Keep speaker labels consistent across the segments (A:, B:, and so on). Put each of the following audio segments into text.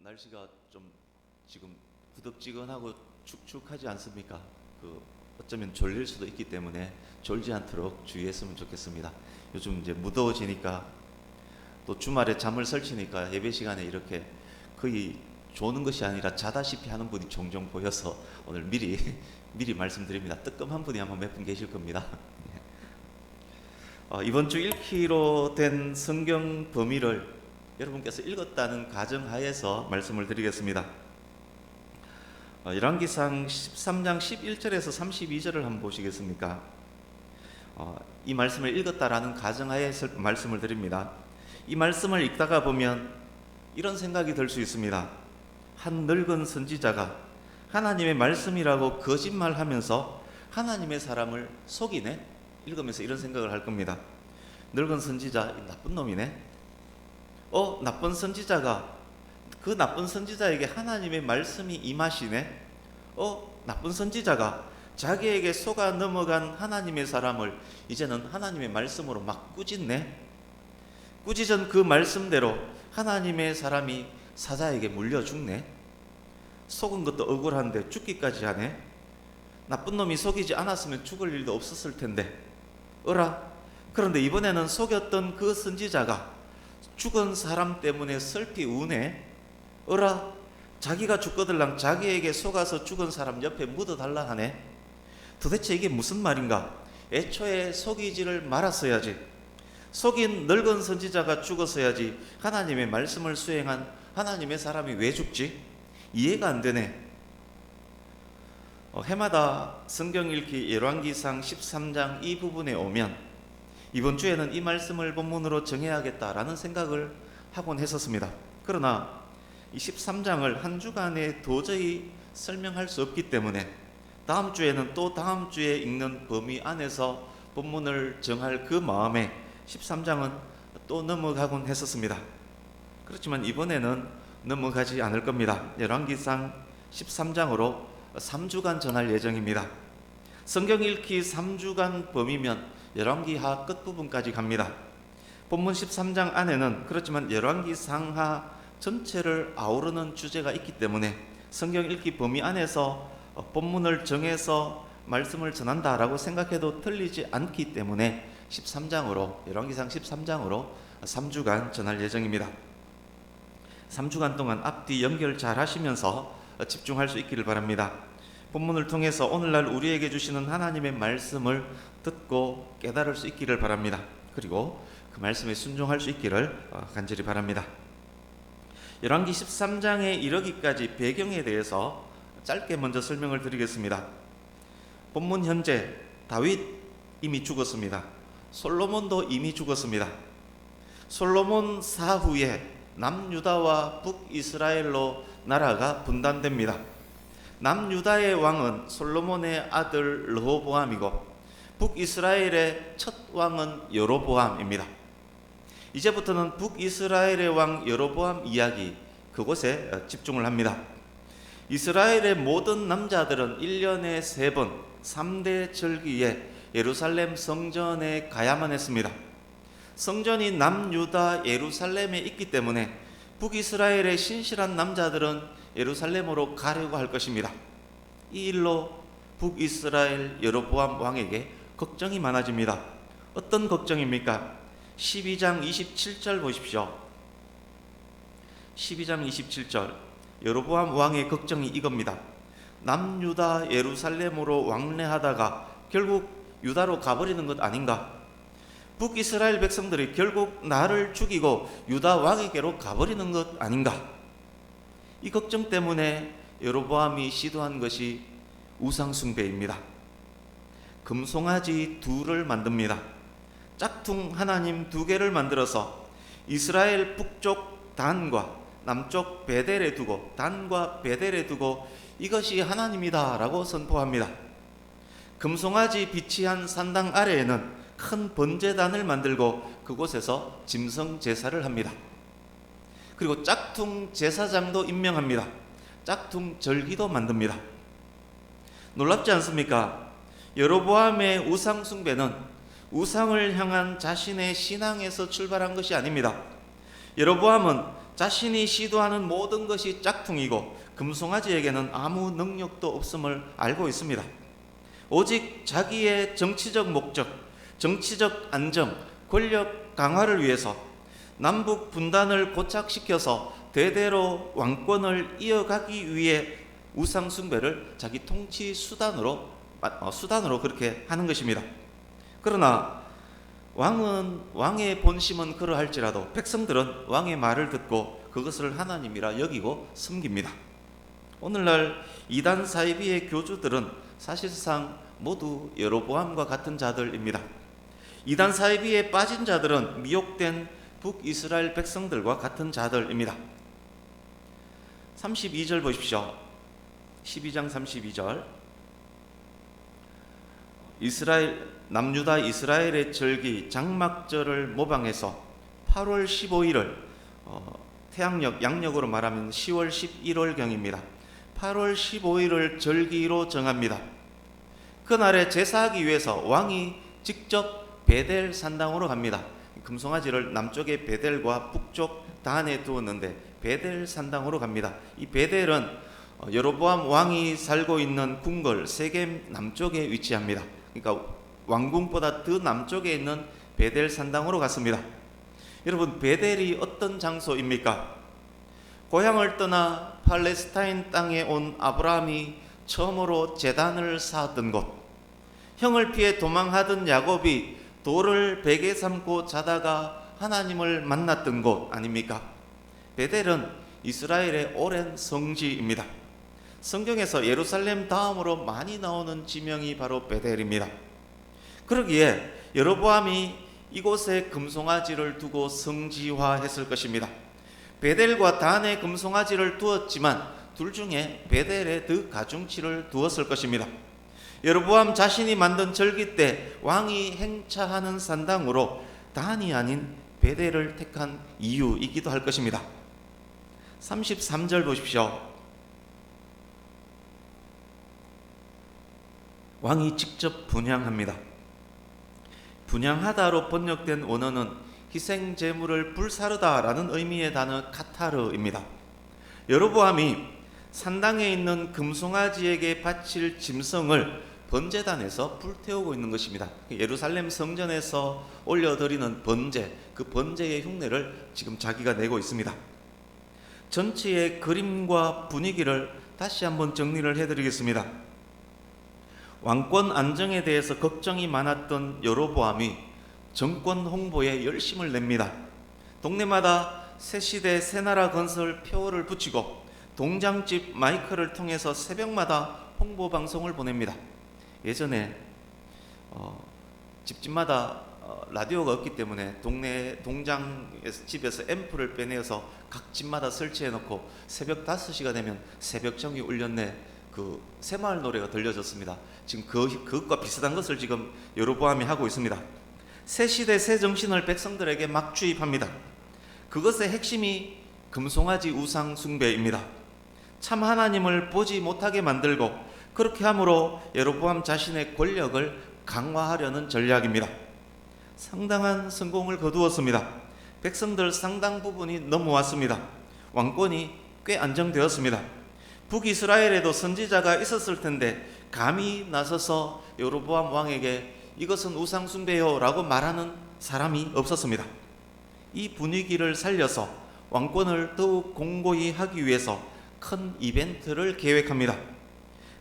A: 날씨가 좀 지금 후덥지근하고 축축하지 않습니까? 어쩌면 졸릴 수도 있기 때문에 졸지 않도록 주의했으면 좋겠습니다. 요즘 이제 무더워지니까 또 주말에 잠을 설치니까 예배 시간에 이렇게 거의 조는 것이 아니라 자다시피 하는 분이 종종 보여서 오늘 미리 말씀드립니다. 뜨끔한 분이 아마 몇 분 계실 겁니다. 이번 주 읽기로 된 성경 범위를 여러분께서 읽었다는 가정하에서 말씀을 드리겠습니다. 열왕기상 13장 11절에서 32절을 한번 보시겠습니까? 이 말씀을 읽었다라는 가정하에서 말씀을 드립니다. 이 말씀을 읽다가 보면 이런 생각이 들 수 있습니다. 한 늙은 선지자가 하나님의 말씀이라고 거짓말하면서 하나님의 사람을 속이네? 읽으면서 이런 생각을 할 겁니다. 늙은 선지자, 나쁜 놈이네? 나쁜 선지자가 그 나쁜 선지자에게 하나님의 말씀이 임하시네? 나쁜 선지자가 자기에게 속아 넘어간 하나님의 사람을 이제는 하나님의 말씀으로 막 꾸짖네? 꾸짖은 그 말씀대로 하나님의 사람이 사자에게 물려 죽네? 속은 것도 억울한데 죽기까지 하네? 나쁜 놈이 속이지 않았으면 죽을 일도 없었을 텐데 그런데 이번에는 속였던 그 선지자가 죽은 사람 때문에 슬피 우네? 자기가 죽거들랑 자기에게 속아서 죽은 사람 옆에 묻어달라 하네? 도대체 이게 무슨 말인가? 애초에 속이지를 말았어야지. 속인 늙은 선지자가 죽었어야지 하나님의 말씀을 수행한 하나님의 사람이 왜 죽지? 이해가 안 되네. 해마다 성경 읽기 열왕기상 13장 이 부분에 오면 이번 주에는 이 말씀을 본문으로 정해야겠다라는 생각을 하곤 했었습니다. 그러나 이 13장을 한 주간에 도저히 설명할 수 없기 때문에 다음 주에는 또 다음 주에 읽는 범위 안에서 본문을 정할 그 마음에 13장은 또 넘어가곤 했었습니다. 그렇지만 이번에는 넘어가지 않을 겁니다. 열왕기상 13장으로 3주간 전할 예정입니다. 성경 읽기 3주간 범위면 열왕기하 끝부분까지 갑니다. 본문 13장 안에는 그렇지만 열왕기 상하 전체를 아우르는 주제가 있기 때문에 성경 읽기 범위 안에서 본문을 정해서 말씀을 전한다라고 생각해도 틀리지 않기 때문에 13장으로 열왕기상 13장으로 3주간 전할 예정입니다. 3주간 동안 앞뒤 연결 잘 하시면서 집중할 수 있기를 바랍니다. 본문을 통해서 오늘날 우리에게 주시는 하나님의 말씀을 듣고 깨달을 수 있기를 바랍니다. 그리고 그 말씀에 순종할 수 있기를 간절히 바랍니다. 열왕기 13장에 이르기까지 배경에 대해서 짧게 먼저 설명을 드리겠습니다. 본문 현재 다윗 이미 죽었습니다. 솔로몬도 이미 죽었습니다. 솔로몬 사후에 남유다와 북이스라엘로 나라가 분단됩니다. 남유다의 왕은 솔로몬의 아들 르호보암이고 북이스라엘의 첫 왕은 여로보암입니다. 이제부터는 북이스라엘의 왕 여로보암 이야기 그곳에 집중을 합니다. 이스라엘의 모든 남자들은 1년에 3번 3대 절기에 예루살렘 성전에 가야만 했습니다. 성전이 남유다 예루살렘에 있기 때문에 북이스라엘의 신실한 남자들은 예루살렘으로 가려고 할 것입니다. 이 일로 북이스라엘 여로보암 왕에게 걱정이 많아집니다. 어떤 걱정입니까? 12장 27절 보십시오. 12장 27절 여로보암 왕의 걱정이 이겁니다. 남유다 예루살렘으로 왕래하다가 결국 유다로 가버리는 것 아닌가? 북이스라엘 백성들이 결국 나를 죽이고 유다 왕에게로 가버리는 것 아닌가? 이 걱정 때문에 여로보암이 시도한 것이 우상숭배입니다. 금송아지 둘을 만듭니다. 짝퉁 하나님 2개를 만들어서 이스라엘 북쪽 단과 남쪽 베델에 두고 단과 베델에 두고 이것이 하나님이다 라고 선포합니다. 금송아지 비치한 산당 아래에는 큰 번제단을 만들고 그곳에서 짐승 제사를 합니다. 그리고 짝퉁 제사장도 임명합니다. 짝퉁 절기도 만듭니다. 놀랍지 않습니까? 여로보암의 우상 숭배는 우상을 향한 자신의 신앙에서 출발한 것이 아닙니다. 여로보암은 자신이 시도하는 모든 것이 짝퉁이고 금송아지에게는 아무 능력도 없음을 알고 있습니다. 오직 자기의 정치적 목적, 정치적 안정, 권력 강화를 위해서 남북 분단을 고착시켜서 대대로 왕권을 이어가기 위해 우상 숭배를 자기 통치 수단으로 그렇게 하는 것입니다. 그러나 왕의 본심은 그러할지라도 백성들은 왕의 말을 듣고 그것을 하나님이라 여기고 섬깁니다. 오늘날 이단 사이비의 교주들은 사실상 모두 여로보암과 같은 자들입니다. 이단 사이비에 빠진 자들은 미혹된 북이스라엘 백성들과 같은 자들입니다. 32절 보십시오. 12장 32절. 남유다 이스라엘의 절기 장막절을 모방해서 8월 15일을 태양력 양력으로 말하면 10월 11월경입니다. 8월 15일을 절기로 정합니다. 그날에 제사하기 위해서 왕이 직접 베델 산당으로 갑니다. 금송아지를 남쪽의 베델과 북쪽 단에 두었는데 베델 산당으로 갑니다. 이 베델은 여로보암 왕이 살고 있는 궁궐 세겜 남쪽에 위치합니다. 그러니까 왕궁보다 더 남쪽에 있는 베델 산당으로 갔습니다. 여러분, 베델이 어떤 장소입니까? 고향을 떠나 팔레스타인 땅에 온 아브라함이 처음으로 제단을 쌓았던 곳, 형을 피해 도망하던 야곱이 돌을 베개 삼고 자다가 하나님을 만났던 곳 아닙니까? 베델은 이스라엘의 오랜 성지입니다. 성경에서 예루살렘 다음으로 많이 나오는 지명이 바로 베델입니다. 그러기에 여로보암이 이곳에 금송아지를 두고 성지화했을 것입니다. 베델과 단에 금송아지를 두었지만 둘 중에 베델에 더 가중치를 두었을 것입니다. 여로보암 자신이 만든 절기 때 왕이 행차하는 산당으로 단이 아닌 베델을 택한 이유이기도 할 것입니다. 33절 보십시오. 왕이 직접 분향합니다. 분향하다로 번역된 원어는 희생 제물을 불사르다라는 의미의 단어 카타르입니다. 여로보암이 산당에 있는 금송아지에게 바칠 짐승을 번제단에서 불태우고 있는 것입니다. 예루살렘 성전에서 올려드리는 번제, 그 번제의 흉내를 지금 자기가 내고 있습니다. 전체의 그림과 분위기를 다시 한번 정리를 해드리겠습니다. 왕권 안정에 대해서 걱정이 많았던 여로보암이 정권 홍보에 열심을 냅니다. 동네마다 새시대 새나라 건설 표어를 붙이고 동장집 마이크를 통해서 새벽마다 홍보 방송을 보냅니다. 예전에 집집마다 라디오가 없기 때문에 동네 동장에서 집에서 앰프를 빼내서 각 집마다 설치해 놓고 새벽 5시가 되면 새벽정이 울렸네 그 새마을 노래가 들려졌습니다. 지금 그것과 비슷한 것을 지금 여로보암이 하고 있습니다. 새 시대 새 정신을 백성들에게 막 주입합니다. 그것의 핵심이 금송아지 우상 숭배입니다. 참 하나님을 보지 못하게 만들고 그렇게 함으로 여로보암 자신의 권력을 강화하려는 전략입니다. 상당한 성공을 거두었습니다. 백성들 상당 부분이 넘어왔습니다. 왕권이 꽤 안정되었습니다. 북이스라엘에도 선지자가 있었을 텐데 감히 나서서 여로보암 왕에게 이것은 우상 숭배요 라고 말하는 사람이 없었습니다. 이 분위기를 살려서 왕권을 더욱 공고히 하기 위해서 큰 이벤트를 계획합니다.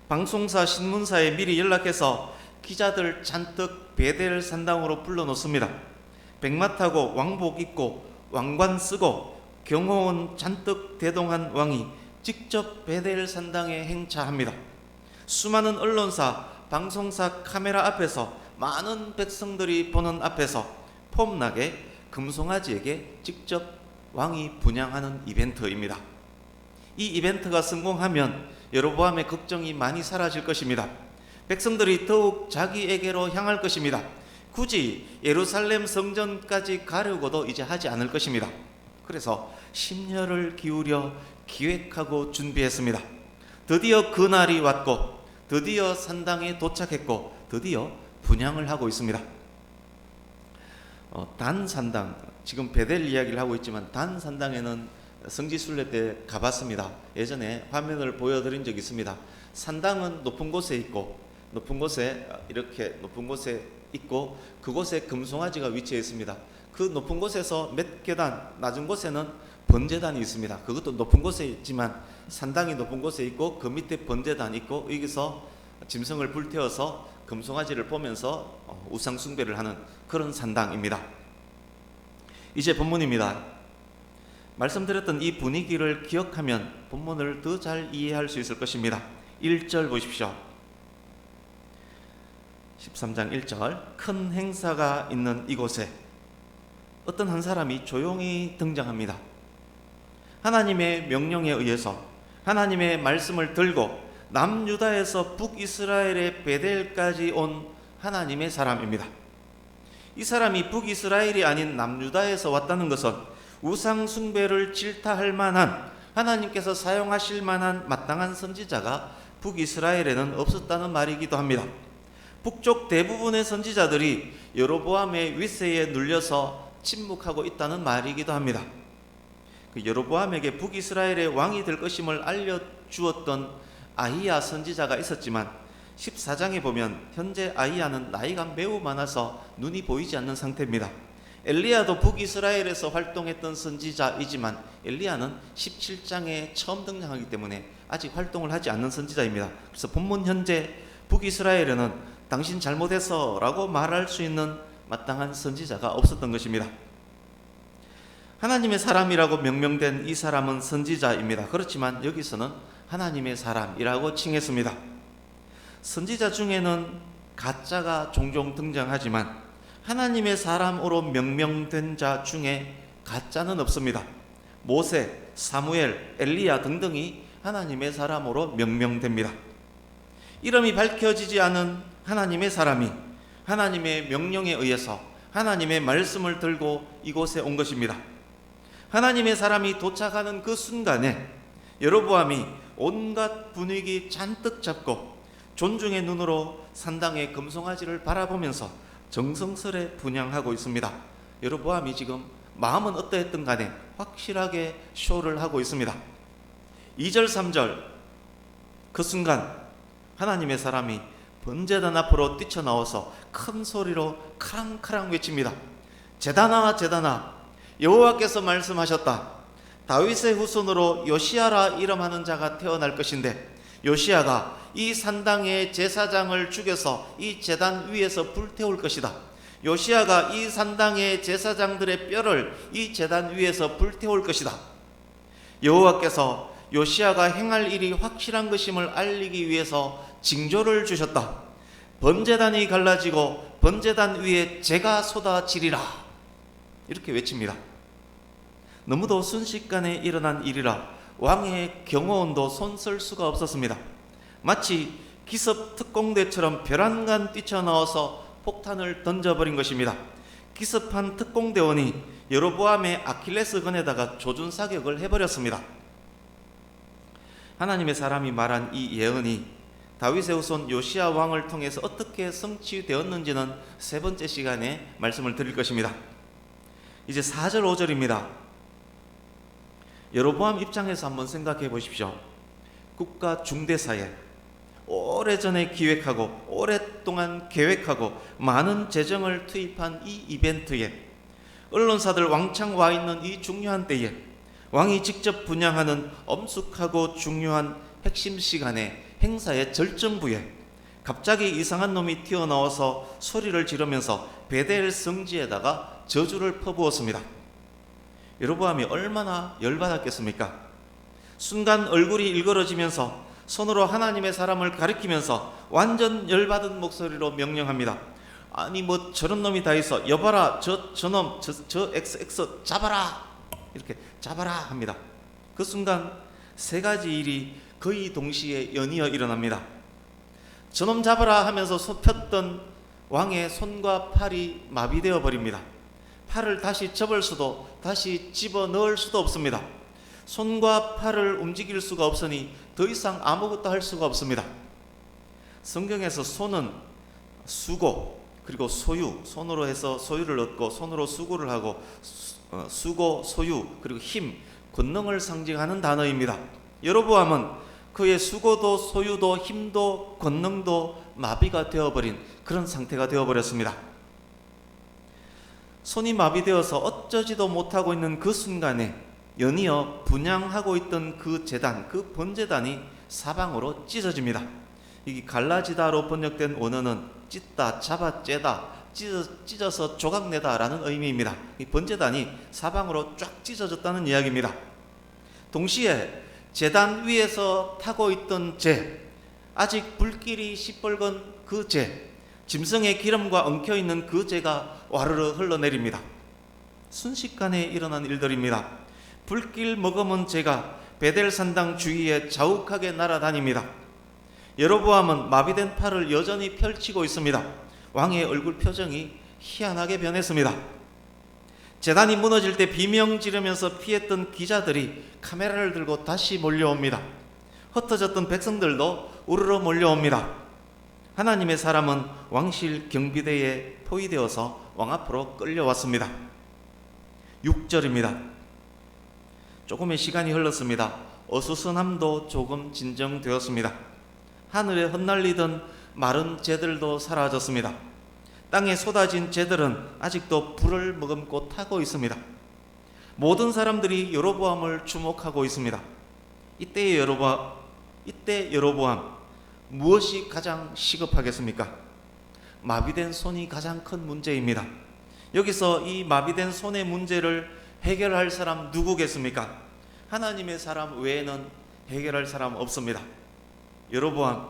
A: 방송사, 신문사에 미리 연락해서 기자들 잔뜩 베델 산당으로 불러놓습니다. 백마 타고 왕복 입고 왕관 쓰고 경호원 잔뜩 대동한 왕이 직접 베델 산당에 행차합니다. 수많은 언론사, 방송사 카메라 앞에서 많은 백성들이 보는 앞에서 폼나게 금송아지에게 직접 왕이 분향하는 이벤트입니다. 이 이벤트가 성공하면 여로보암의 걱정이 많이 사라질 것입니다. 백성들이 더욱 자기에게로 향할 것입니다. 굳이 예루살렘 성전까지 가려고도 이제 하지 않을 것입니다. 그래서 심려를 기울여 기획하고 준비했습니다. 드디어 그날이 왔고 드디어 산당에 도착했고 드디어 분향을 하고 있습니다. 단 산당, 지금 베델 이야기를 하고 있지만 단 산당에는 성지순례 때 가봤습니다. 예전에 화면을 보여드린 적이 있습니다. 산당은 높은 곳에 있고, 이렇게 높은 곳에 있고, 그곳에 금송아지가 위치해 있습니다. 그 높은 곳에서 몇 계단 낮은 곳에는 번제단이 있습니다. 그것도 높은 곳에 있지만 산당이 높은 곳에 있고, 그 밑에 번제단이 있고, 여기서 짐승을 불태워서 금송아지를 보면서 우상 숭배를 하는 그런 산당입니다. 이제 본문입니다. 말씀드렸던 이 분위기를 기억하면 본문을 더 잘 이해할 수 있을 것입니다. 1절 보십시오. 13장 1절, 큰 행사가 있는 이곳에 어떤 한 사람이 조용히 등장합니다. 하나님의 명령에 의해서 하나님의 말씀을 들고 남유다에서 북이스라엘의 베델까지 온 하나님의 사람입니다. 이 사람이 북이스라엘이 아닌 남유다에서 왔다는 것은 우상 숭배를 질타할 만한, 하나님께서 사용하실 만한 마땅한 선지자가 북이스라엘에는 없었다는 말이기도 합니다. 북쪽 대부분의 선지자들이 여로보암의 위세에 눌려서 침묵하고 있다는 말이기도 합니다. 그 여로보암에게 북이스라엘의 왕이 될 것임을 알려주었던 아히야 선지자가 있었지만 14장에 보면 현재 아히야는 나이가 매우 많아서 눈이 보이지 않는 상태입니다. 엘리야도 북이스라엘에서 활동했던 선지자이지만 엘리야는 17장에 처음 등장하기 때문에 아직 활동을 하지 않는 선지자입니다. 그래서 본문 현재 북이스라엘에는 당신 잘못했어 라고 말할 수 있는 마땅한 선지자가 없었던 것입니다. 하나님의 사람이라고 명명된 이 사람은 선지자입니다. 그렇지만 여기서는 하나님의 사람이라고 칭했습니다. 선지자 중에는 가짜가 종종 등장하지만 하나님의 사람으로 명명된 자 중에 가짜는 없습니다. 모세, 사무엘, 엘리야 등등이 하나님의 사람으로 명명됩니다. 이름이 밝혀지지 않은 하나님의 사람이 하나님의 명령에 의해서 하나님의 말씀을 들고 이곳에 온 것입니다. 하나님의 사람이 도착하는 그 순간에 여로보암이 온갖 분위기 잔뜩 잡고 존중의 눈으로 산당의 금송아지를 바라보면서 정성스레 분향하고 있습니다. 여로보암이 지금 마음은 어떠했든 간에 확실하게 쇼를 하고 있습니다. 2절 3절, 그 순간 하나님의 사람이 번제단 앞으로 뛰쳐나와서 큰 소리로 카랑카랑 외칩니다. 제단아 제단아, 여호와께서 말씀하셨다. 다윗의 후손으로 요시야라 이름하는 자가 태어날 것인데 요시야가 이 산당의 제사장을 죽여서 이 제단 위에서 불태울 것이다. 요시야가 이 산당의 제사장들의 뼈를 이 제단 위에서 불태울 것이다. 여호와께서 요시야가 행할 일이 확실한 것임을 알리기 위해서 징조를 주셨다. 번제단이 갈라지고 번제단 위에 재가 쏟아지리라. 이렇게 외칩니다. 너무도 순식간에 일어난 일이라 왕의 경호원도 손쓸 수가 없었습니다. 마치 기습 특공대처럼 벼랑간 뛰쳐나와서 폭탄을 던져버린 것입니다. 기습한 특공대원이 여로보암의 아킬레스건에다가 조준사격을 해버렸습니다. 하나님의 사람이 말한 이 예언이 다윗의 후손 요시야 왕을 통해서 어떻게 성취되었는지는 세 번째 시간에 말씀을 드릴 것입니다. 이제 4절 5절입니다. 여로보암 입장에서 한번 생각해 보십시오. 국가 중대사에 오래전에 기획하고 오랫동안 계획하고 많은 재정을 투입한 이 이벤트에 언론사들 왕창 와 있는 이 중요한 때에 왕이 직접 분향하는 엄숙하고 중요한 핵심 시간에 행사의 절정부에 갑자기 이상한 놈이 튀어나와서 소리를 지르면서 베델 성지에다가 저주를 퍼부었습니다. 여로보암이 얼마나 열받았겠습니까? 순간 얼굴이 일그러지면서 손으로 하나님의 사람을 가리키면서 완전 열받은 목소리로 명령합니다. 아니 뭐 저런 놈이 다 있어. 여봐라 저놈 저 XX 잡아라. 이렇게 잡아라 합니다. 그 순간 세 가지 일이 거의 동시에 연이어 일어납니다. 저놈 잡아라 하면서 폈던 왕의 손과 팔이 마비되어 버립니다. 팔을 다시 접을 수도 다시 집어넣을 수도 없습니다. 손과 팔을 움직일 수가 없으니 더 이상 아무것도 할 수가 없습니다. 성경에서 손은 수고 그리고 소유, 손으로 해서 소유를 얻고 손으로 수고를 하고 수고, 소유, 그리고 힘, 권능을 상징하는 단어입니다. 여로보암은 그의 수고도 소유도 힘도 권능도 마비가 되어버린 그런 상태가 되어버렸습니다. 손이 마비되어서 어쩌지도 못하고 있는 그 순간에 연이어 분향하고 있던 그 제단, 그 번제단이 사방으로 찢어집니다. 이 갈라지다로 번역된 원어는 찢다, 잡아 째다, 찢어서 조각내다 라는 의미입니다. 이 번제단이 사방으로 쫙 찢어졌다는 이야기입니다. 동시에 제단 위에서 타고 있던 재, 아직 불길이 시뻘건 그 재, 짐승의 기름과 엉켜있는 그 재가 와르르 흘러내립니다. 순식간에 일어난 일들입니다. 불길 머금은 재가 베델 산당 주위에 자욱하게 날아다닙니다. 여로보암은 마비된 팔을 여전히 펼치고 있습니다. 왕의 얼굴 표정이 희한하게 변했습니다. 제단이 무너질 때 비명 지르면서 피했던 기자들이 카메라를 들고 다시 몰려옵니다. 흩어졌던 백성들도 우르르 몰려옵니다. 하나님의 사람은 왕실 경비대에 포위되어서 왕 앞으로 끌려왔습니다. 6절입니다. 조금의 시간이 흘렀습니다. 어수선함도 조금 진정되었습니다. 하늘에 흩날리던 마른 재들도 사라졌습니다. 땅에 쏟아진 재들은 아직도 불을 머금고 타고 있습니다. 모든 사람들이 여로보암을 주목하고 있습니다. 이때 여로보암 무엇이 가장 시급하겠습니까? 마비된 손이 가장 큰 문제입니다. 여기서 이 마비된 손의 문제를 해결할 사람 누구겠습니까? 하나님의 사람 외에는 해결할 사람 없습니다. 여로보암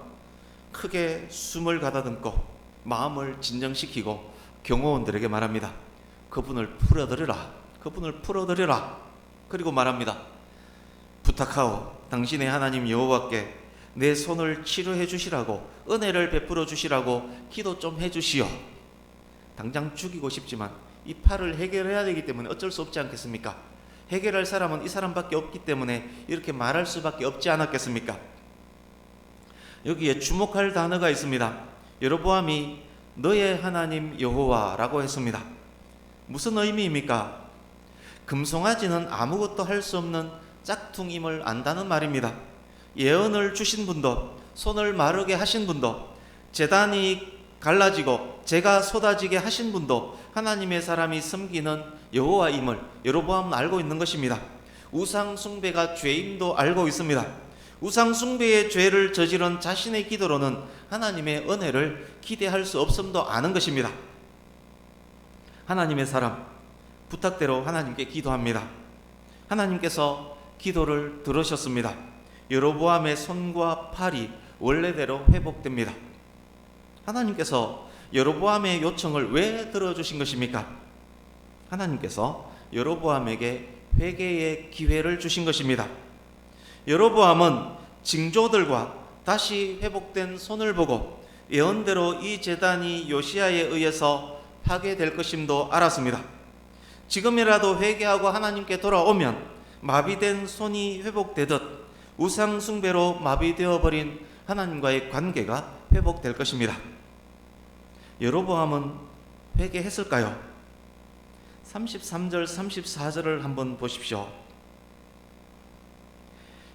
A: 크게 숨을 가다듬고 마음을 진정시키고 경호원들에게 말합니다. 그분을 풀어드리라. 그분을 풀어드리라. 그리고 말합니다. 부탁하오. 당신의 하나님 여호와께 내 손을 치료해 주시라고, 은혜를 베풀어 주시라고 기도 좀 해주시오. 당장 죽이고 싶지만 이 팔을 해결해야 되기 때문에 어쩔 수 없지 않겠습니까? 해결할 사람은 이 사람밖에 없기 때문에 이렇게 말할 수밖에 없지 않았겠습니까? 여기에 주목할 단어가 있습니다. 여로보암이 너의 하나님 여호와라고 했습니다. 무슨 의미입니까? 금송아지는 아무것도 할 수 없는 짝퉁임을 안다는 말입니다. 예언을 주신 분도, 손을 마르게 하신 분도, 제단이 갈라지고 재가 쏟아지게 하신 분도 하나님의 사람이 섬기는 여호와임을 여로보암은 알고 있는 것입니다. 우상 숭배가 죄임도 알고 있습니다. 우상 숭배의 죄를 저지른 자신의 기도로는 하나님의 은혜를 기대할 수 없음도 아는 것입니다. 하나님의 사람, 부탁대로 하나님께 기도합니다. 하나님께서 기도를 들으셨습니다. 여로보암의 손과 팔이 원래대로 회복됩니다. 하나님께서 여로보암의 요청을 왜 들어주신 것입니까? 하나님께서 여로보암에게 회개의 기회를 주신 것입니다. 여로보암은 징조들과 다시 회복된 손을 보고 예언대로 이 제단이 요시야에 의해서 파괴될 것임도 알았습니다. 지금이라도 회개하고 하나님께 돌아오면 마비된 손이 회복되듯 우상 숭배로 마비되어 버린 하나님과의 관계가 회복될 것입니다. 여로보암은 회개했을까요? 33절 34절을 한번 보십시오.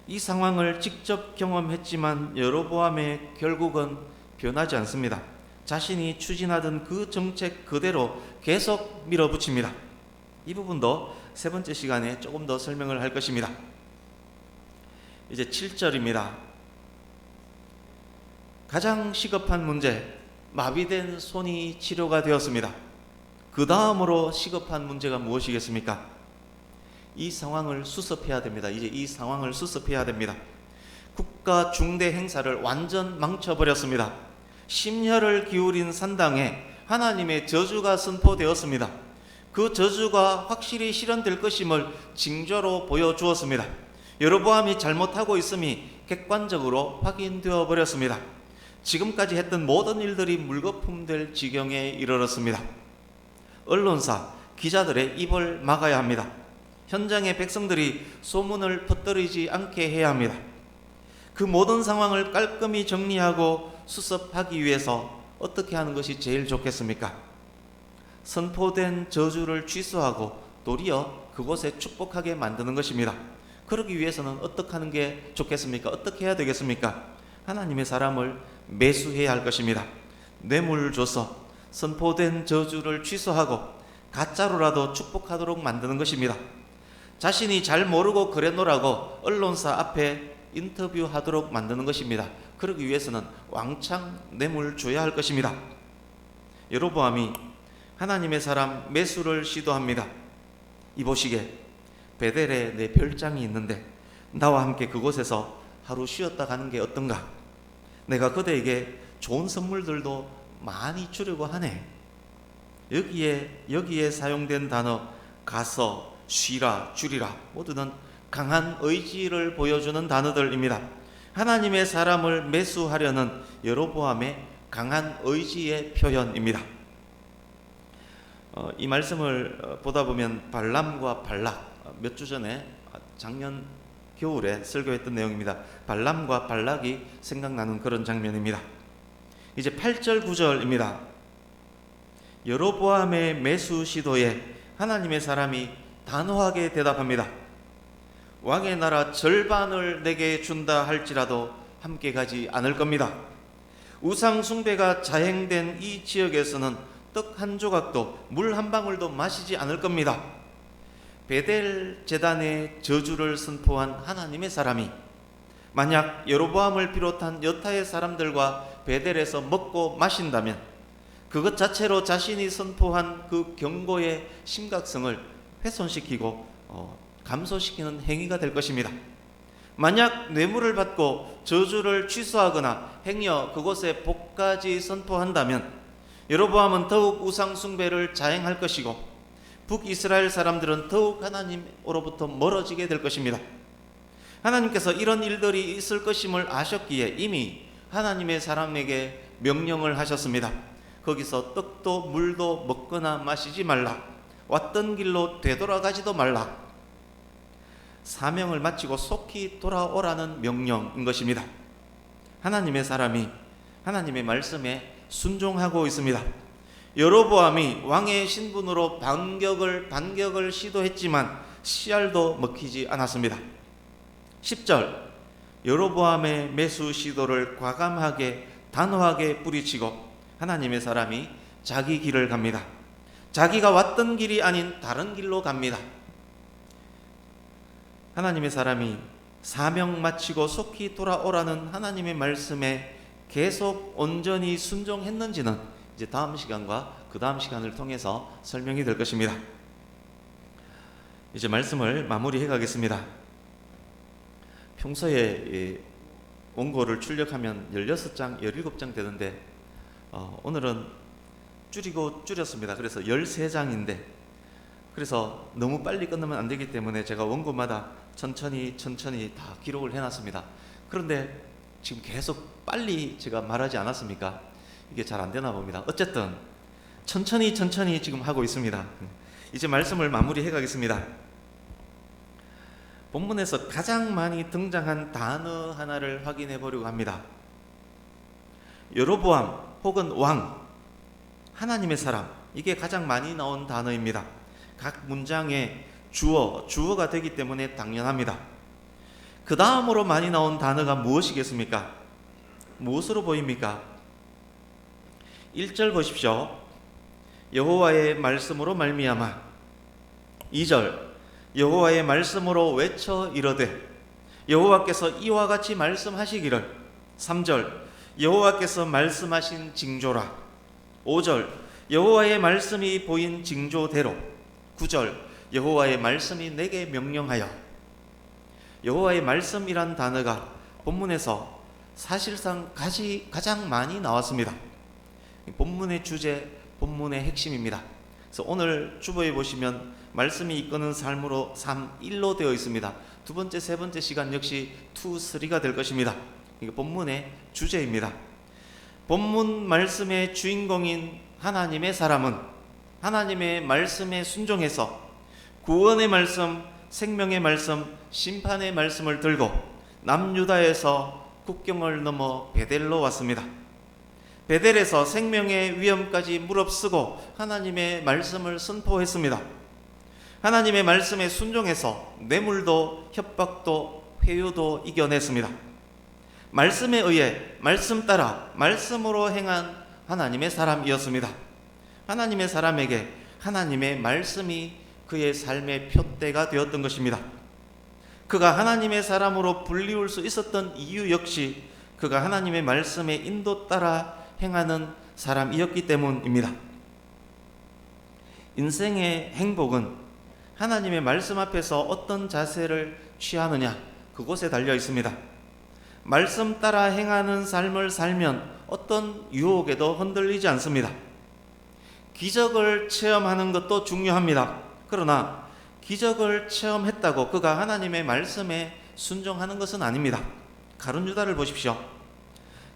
A: 이 상황을 직접 경험했지만 여로보암의 결국은 변하지 않습니다. 자신이 추진하던 그 정책 그대로 계속 밀어붙입니다. 이 부분도 세 번째 시간에 조금 더 설명을 할 것입니다. 이제 7절입니다. 가장 시급한 문제, 마비된 손이 치료가 되었습니다. 그 다음으로 시급한 문제가 무엇이겠습니까? 이 상황을 수습해야 됩니다. 이제 이 상황을 수습해야 됩니다. 국가 중대 행사를 완전 망쳐버렸습니다. 심혈을 기울인 산당에 하나님의 저주가 선포되었습니다. 그 저주가 확실히 실현될 것임을 징조로 보여주었습니다. 여로보암이 잘못하고 있음이 객관적으로 확인되어 버렸습니다. 지금까지 했던 모든 일들이 물거품될 지경에 이르렀습니다. 언론사, 기자들의 입을 막아야 합니다. 현장의 백성들이 소문을 퍼뜨리지 않게 해야 합니다. 그 모든 상황을 깔끔히 정리하고 수습하기 위해서 어떻게 하는 것이 제일 좋겠습니까? 선포된 저주를 취소하고 도리어 그곳에 축복하게 만드는 것입니다. 그러기 위해서는 어떻게 하는 게 좋겠습니까? 어떻게 해야 되겠습니까? 하나님의 사람을 매수해야 할 것입니다. 뇌물 줘서 선포된 저주를 취소하고 가짜로라도 축복하도록 만드는 것입니다. 자신이 잘 모르고 그랬노라고 언론사 앞에 인터뷰하도록 만드는 것입니다. 그러기 위해서는 왕창 뇌물 줘야 할 것입니다. 여로보암이 하나님의 사람 매수를 시도합니다. 이보시게, 베델에 내 별장이 있는데 나와 함께 그곳에서 하루 쉬었다 가는 게 어떤가? 내가 그대에게 좋은 선물들도 많이 주려고 하네. 여기에 사용된 단어 가서, 쉬라, 줄이라 모두는 강한 의지를 보여주는 단어들입니다. 하나님의 사람을 매수하려는 여로보암의 강한 의지의 표현입니다. 이 말씀을 보다 보면 발람과 발락, 몇 주 전에 작년 겨울에 설교했던 내용입니다. 발람과 발락이 생각나는 그런 장면입니다. 이제 8절 9절입니다. 여로보암의 매수 시도에 하나님의 사람이 단호하게 대답합니다. 왕의 나라 절반을 내게 준다 할지라도 함께 가지 않을 겁니다. 우상 숭배가 자행된 이 지역에서는 떡 한 조각도 물 한 방울도 마시지 않을 겁니다. 베델 제단의 저주를 선포한 하나님의 사람이 만약 여로보암을 비롯한 여타의 사람들과 베델에서 먹고 마신다면 그것 자체로 자신이 선포한 그 경고의 심각성을 훼손시키고 감소시키는 행위가 될 것입니다. 만약 뇌물을 받고 저주를 취소하거나 행여 그곳에 복까지 선포한다면 여로보암은 더욱 우상 숭배를 자행할 것이고 북이스라엘 사람들은 더욱 하나님으로부터 멀어지게 될 것입니다. 하나님께서 이런 일들이 있을 것임을 아셨기에 이미 하나님의 사람에게 명령을 하셨습니다. 거기서 떡도 물도 먹거나 마시지 말라. 왔던 길로 되돌아가지도 말라. 사명을 마치고 속히 돌아오라는 명령인 것입니다. 하나님의 사람이 하나님의 말씀에 순종하고 있습니다. 여로보암이 왕의 신분으로 반격을 시도했지만 씨알도 먹히지 않았습니다. 10절, 여로보암의 매수 시도를 과감하게 단호하게 뿌리치고 하나님의 사람이 자기 길을 갑니다. 자기가 왔던 길이 아닌 다른 길로 갑니다. 하나님의 사람이 사명 마치고 속히 돌아오라는 하나님의 말씀에 계속 온전히 순종했는지는 이제 다음 시간과 그 다음 시간을 통해서 설명이 될 것입니다. 이제 말씀을 마무리해 가겠습니다. 평소에 원고를 출력하면 16장, 17장 되는데 오늘은 줄였습니다. 그래서 13장인데 그래서 너무 빨리 끝나면 안 되기 때문에 제가 원고마다 천천히 다 기록을 해놨습니다. 그런데 지금 계속 빨리 제가 말하지 않았습니까? 이게 잘 안 되나 봅니다. 어쨌든 천천히 지금 하고 있습니다. 이제 말씀을 마무리해 가겠습니다. 본문에서 가장 많이 등장한 단어 하나를 확인해 보려고 합니다. 여로보암 혹은 왕, 하나님의 사람, 이게 가장 많이 나온 단어입니다. 각 문장에 주어가 되기 때문에 당연합니다. 그 다음으로 많이 나온 단어가 무엇이겠습니까? 무엇으로 보입니까? 1절 보십시오. 여호와의 말씀으로 말미암아. 2절, 여호와의 말씀으로 외쳐 이르되 여호와께서 이와 같이 말씀하시기를. 3절, 여호와께서 말씀하신 징조라. 5절, 여호와의 말씀이 보인 징조대로. 9절, 여호와의 말씀이 내게 명령하여. 여호와의 말씀이란 단어가 본문에서 사실상 가장 많이 나왔습니다. 본문의 주제, 본문의 핵심입니다. 그래서 오늘 주보에 보시면 말씀이 이끄는 삶으로 3.1로 되어 있습니다. 두 번째, 세 번째 시간 역시 2, 3가 될 것입니다. 이게 본문의 주제입니다. 본문 말씀의 주인공인 하나님의 사람은 하나님의 말씀에 순종해서 구원의 말씀, 생명의 말씀, 심판의 말씀을 들고 남유다에서 국경을 넘어 베델로 왔습니다. 베델에서 생명의 위험까지 무릅쓰고 하나님의 말씀을 선포했습니다. 하나님의 말씀에 순종해서 뇌물도 협박도 회유도 이겨냈습니다. 말씀에 의해 말씀 따라 말씀으로 행한 하나님의 사람이었습니다. 하나님의 사람에게 하나님의 말씀이 그의 삶의 표대가 되었던 것입니다. 그가 하나님의 사람으로 불리울 수 있었던 이유 역시 그가 하나님의 말씀의 인도 따라 행하는 사람이었기 때문입니다. 인생의 행복은 하나님의 말씀 앞에서 어떤 자세를 취하느냐, 그곳에 달려 있습니다. 말씀 따라 행하는 삶을 살면 어떤 유혹에도 흔들리지 않습니다. 기적을 체험하는 것도 중요합니다. 그러나 기적을 체험했다고 그가 하나님의 말씀에 순종하는 것은 아닙니다. 가룟 유다를 보십시오.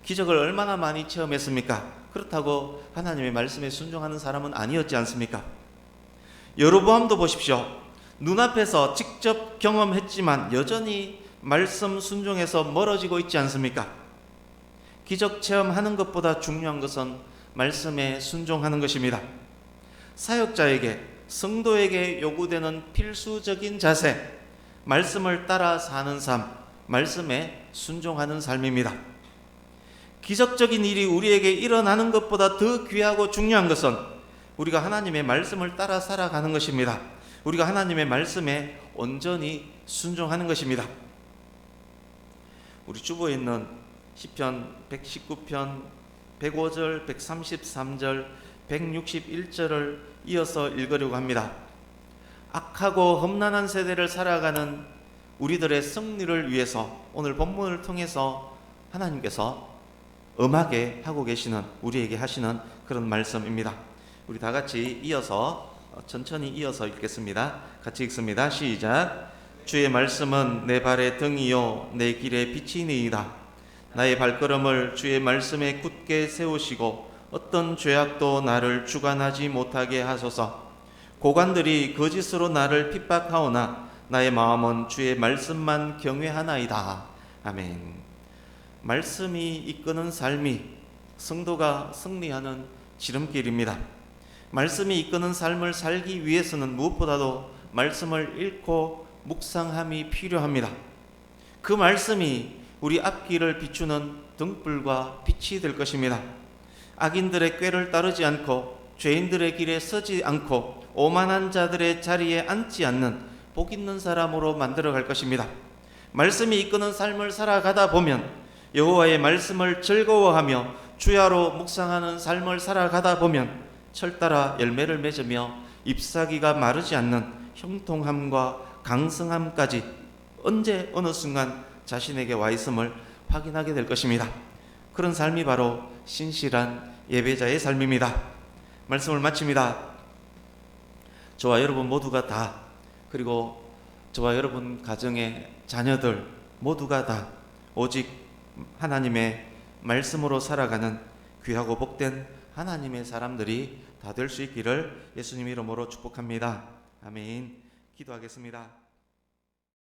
A: 기적을 얼마나 많이 체험했습니까? 그렇다고 하나님의 말씀에 순종하는 사람은 아니었지 않습니까? 여로보암도 보십시오. 눈앞에서 직접 경험했지만 여전히 말씀 순종에서 멀어지고 있지 않습니까? 기적 체험하는 것보다 중요한 것은 말씀에 순종하는 것입니다. 사역자에게, 성도에게 요구되는 필수적인 자세, 말씀을 따라 사는 삶, 말씀에 순종하는 삶입니다. 기적적인 일이 우리에게 일어나는 것보다 더 귀하고 중요한 것은 우리가 하나님의 말씀을 따라 살아가는 것입니다. 우리가 하나님의 말씀에 온전히 순종하는 것입니다. 우리 주보에 있는 시편 119편 105절, 133절, 161절을 이어서 읽으려고 합니다. 악하고 험난한 세대를 살아가는 우리들의 승리를 위해서 오늘 본문을 통해서 하나님께서 엄하게 하고 계시는, 우리에게 하시는 그런 말씀입니다. 우리 다 같이 이어서 천천히 이어서 읽겠습니다. 같이 읽습니다. 시작. 주의 말씀은 내 발의 등이요 내 길의 빛이니이다. 나의 발걸음을 주의 말씀에 굳게 세우시고 어떤 죄악도 나를 주관하지 못하게 하소서. 고관들이 거짓으로 나를 핍박하오나 나의 마음은 주의 말씀만 경외하나이다. 아멘. 말씀이 이끄는 삶이 성도가 승리하는 지름길입니다. 말씀이 이끄는 삶을 살기 위해서는 무엇보다도 말씀을 읽고 묵상함이 필요합니다. 그 말씀이 우리 앞길을 비추는 등불과 빛이 될 것입니다. 악인들의 꾀를 따르지 않고 죄인들의 길에 서지 않고 오만한 자들의 자리에 앉지 않는 복 있는 사람으로 만들어갈 것입니다. 말씀이 이끄는 삶을 살아가다 보면, 여호와의 말씀을 즐거워하며 주야로 묵상하는 삶을 살아가다 보면 철따라 열매를 맺으며 잎사귀가 마르지 않는 형통함과 강성함까지 언제 어느 순간 자신에게 와 있음을 확인하게 될 것입니다. 그런 삶이 바로 신실한 예배자의 삶입니다. 말씀을 마칩니다. 저와 여러분 모두가 다, 그리고 저와 여러분 가정의 자녀들 모두가 다 오직 하나님의 말씀으로 살아가는 귀하고 복된 하나님의 사람들이 다 될 수 있기를 예수님 이름으로 축복합니다. 아멘. 기도하겠습니다.